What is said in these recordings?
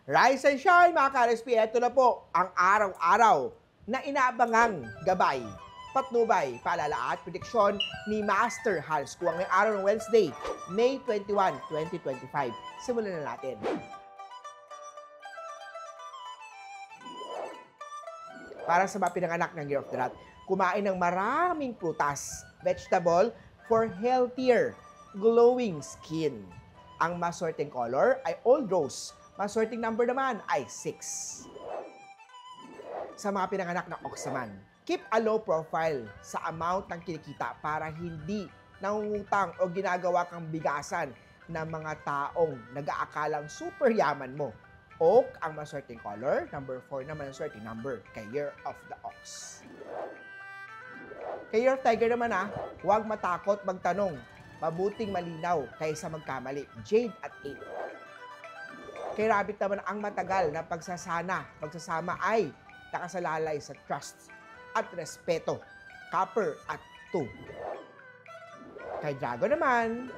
Rise and shine mga ka-RSP, ito na po ang araw-araw na inaabangang gabay, patnubay, paalala at prediksyon ni Master Hans Kung ngayong araw ng Wednesday, May 21, 2025. Simulan na natin. Para sa mga pinanganak ng Year of the Rat, kumain ng maraming prutas, vegetable for healthier, glowing skin. Ang maswerteng color ay old rose. Maswerteng number naman ay 6. Sa mga pinanganak ng Ox naman, keep a low profile sa amount ng kinikita para hindi nangungutang o ginagawa kang bigasan ng mga taong nag-aakalang super yaman mo. Oak ang maswerteng color, number 4 naman ang swerteng number kay Year of the Ox. Kay Year of Tiger naman huwag matakot magtanong. Mabuting malinaw kaysa magkamali. Jade at 8. Kay Rabbit naman ang matagal na pagsasama ay nakasalalay sa trust at respeto. Copper at 2. Kay Dragon naman,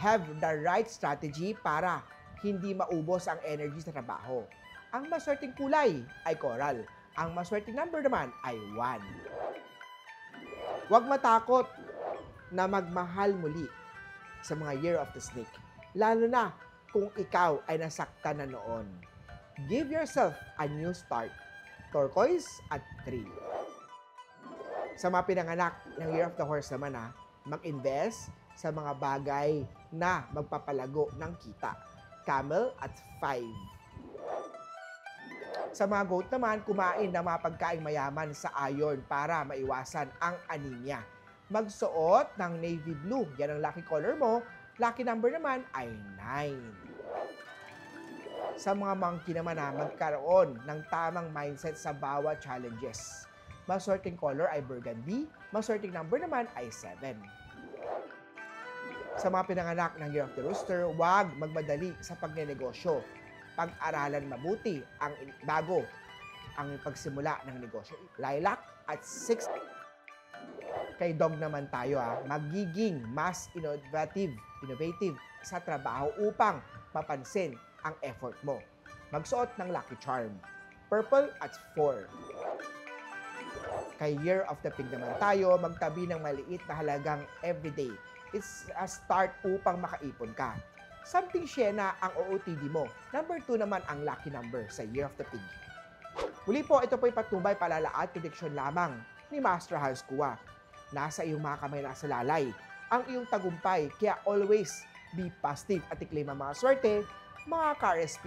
have the right strategy para hindi maubos ang energy sa trabaho. Ang maswerteng kulay ay coral. Ang maswerteng number naman ay 1. Huwag matakot na magmahal muli sa mga Year of the Snake. Lalo na kung ikaw ay nasaktan na noon. Give yourself a new start. Turquoise at 3. Sa mga pinanganak ng Year of the Horse naman mag-invest sa mga bagay na magpapalago ng kita. Camel at 5. Sa mga goat naman, kumain ng mga pagkaing mayaman sa iron para maiwasan ang anemia. Magsuot ng navy blue. Yan ang lucky color mo. Lucky number naman ay 9. Sa mga monkey naman magkaroon ng tamang mindset sa bawat challenges. Maswerteng color ay burgundy. Maswerteng number naman ay 7. Sa mga pinanganak ng Year of the Rooster, huwag magmadali sa pagnenegosyo. Pag-aralan mabuti bago ang pagsimula ng negosyo. Lilac at 6. Kay dog naman tayo magiging mas innovative sa trabaho upang mapansin ang effort mo. Magsuot ng Lucky Charm. Purple at 4. Kay Year of the Pig naman tayo, magtabi ng maliit na halagang everyday. It's a start upang makaipon ka. Something Siena ang OOTD mo. Number 2 naman ang lucky number sa Year of the Pig. Muli po, ito po'y patnubay, paalala at prediksyon lamang ni Master Hans Kua. Nasa iyong mga kamay, nasa lalay ang iyong tagumpay. Kaya always be positive at i-claim ang mga swerte, mga ka-RSP.